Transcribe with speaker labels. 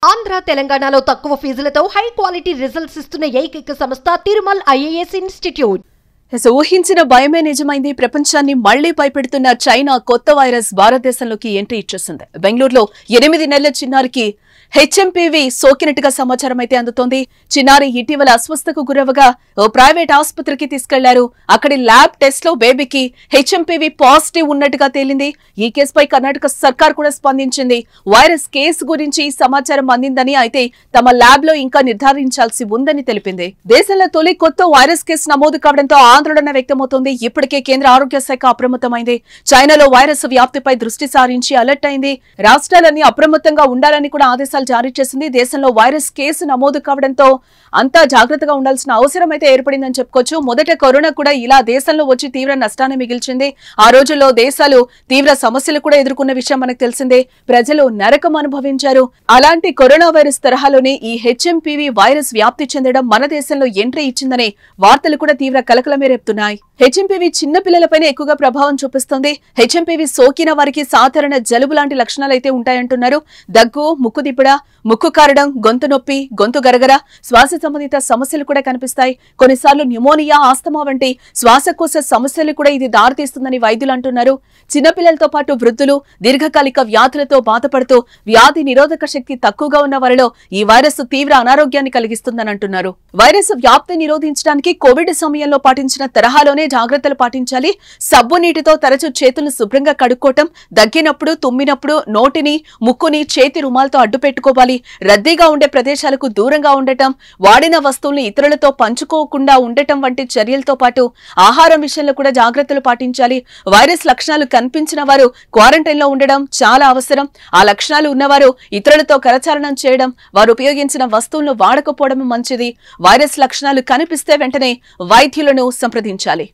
Speaker 1: ఆంధ్ర తెలంగాణలో తక్కువ ఫీజులతో high quality results ఇస్తున్న ఏకైక సంస్థ తిరుమల్ ఐఏఎస్ ఇన్స్టిట్యూట్.
Speaker 2: ఊహించిన భయమే నిజమైంది. ప్రపంచాన్ని మళ్లీ భయపెడుతున్న చైనా కొత్త వైరస్ భారతదేశంలోకి ఎంట్రీ ఇచ్చేసింది. బెంగళూరులో 8 నెలల చిన్నారికి హెచ్ఎంపీవీ సోకినట్టుగా సమాచారం అయితే అందుతోంది. చిన్నారి ఇటీవల అస్వస్థకు గురవగా ఓ ప్రైవేట్ ఆసుపత్రికి తీసుకెళ్లారు. అక్కడి ల్యాబ్ టెస్ట్ లో బేబీకి హెచ్ఎంపీవీ పాజిటివ్ ఉన్నట్టుగా తేలింది. ఈ కేసుపై కర్ణాటక సర్కార్ కూడా స్పందించింది. వైరస్ కేసు గురించి సమాచారం అందిందని, అయితే తమ ల్యాబ్ లో ఇంకా నిర్ధారించాల్సి ఉందని తెలిపింది. దేశంలో తొలి కొత్త వైరస్ కేసు నమోదు కావడంతో ఆందోళన వ్యక్తమవుతోంది. ఇప్పటికే కేంద్ర ఆరోగ్య శాఖ అప్రమత్తమైంది. చైనాలో వైరస్ వ్యాప్తిపై దృష్టి సారించి అలర్ట్ అయింది. రాష్ట్రాలన్నీ అప్రమత్తంగా ఉండాలని కూడా ఆదేశాలు జారీ చేసింది. దేశంలో వైరస్ కేసు నమోదు కావడంతో అంతా జాగ్రత్తగా ఉండాల్సిన అవసరం అయితే ఏర్పడిందని చెప్పుకోవచ్చు. మొదట కరోనా కూడా ఇలా దేశంలో వచ్చి తీవ్ర నష్టాన్ని మిగిల్చింది. ఆ రోజుల్లో దేశాలు తీవ్ర సమస్యలు కూడా ఎదుర్కొన్న విషయం మనకు తెలిసిందే. ప్రజలు నరకం అనుభవించారు. అలాంటి కరోనా వైరస్ తరహాలోనే ఈ హెచ్ఎంపీవీ వైరస్ వ్యాప్తి చెందడం మన దేశంలో ఎంట్రీ ఇచ్చిందనే వార్తలు కూడా తీవ్ర కలకలమే రేపుతున్నాయి. హెచ్ఎంపీవీ చిన్న పిల్లలపైన ఎక్కువగా ప్రభావం చూపిస్తుంది. హెచ్ఎంపీవీ సోకిన వారికి సాధారణ జలుబు లాంటి లక్షణాలు అయితే ఉంటాయంటున్నారు. దగ్గు, ముక్కు దిబ్బడ, ముక్కు కారడం, గొంతు నొప్పి, గొంతు గరగర, శ్వాస సంబంధిత సమస్యలు కూడా కనిపిస్తాయి. కొన్నిసార్లు న్యూమోనియా, ఆస్తమా వంటి శ్వాసకోశ సమస్యలు కూడా ఇది దారితీస్తుందని వైద్యులు అంటున్నారు. చిన్నపిల్లలతో పాటు వృద్ధులు, దీర్ఘకాలిక వ్యాధులతో బాధపడుతూ వ్యాధి నిరోధక శక్తి తక్కువగా ఉన్న వారిలో ఈ వైరస్ తీవ్ర అనారోగ్యాన్ని కలిగిస్తుందని అంటున్నారు. వైరస్ వ్యాప్తి నిరోధించడానికి కోవిడ్ సమయంలో పాటించిన తరహాలోనే జాగ్రత్తలు పాటించాలి. సబ్బు నీటితో తరచూ చేతులను శుభ్రంగా కడుక్కోవటం, దగ్గినప్పుడు, తుమ్మినప్పుడు నోటిని, ముక్కుని చేతి రుమాలతో అడ్డు పెట్టుకోవాలి. రద్దీగా ఉండే ప్రదేశాలకు దూరంగా ఉండటం, వాడిన వస్తువులను ఇతరులతో పంచుకోకుండా ఉండటం వంటి చర్యలతో పాటు ఆహారం విషయంలో కూడా జాగ్రత్తలు పాటించాలి. వైరస్ లక్షణాలు కనిపించిన వారు క్వారంటైన్ లో ఉండడం చాలా అవసరం. ఆ లక్షణాలు ఉన్నవారు ఇతరులతో కరచాలనం చేయడం, వారు ఉపయోగించిన వస్తువులను వాడకపోవడం మంచిది. వైరస్ లక్షణాలు కనిపిస్తే వెంటనే వైద్యులను సంప్రదించాలి.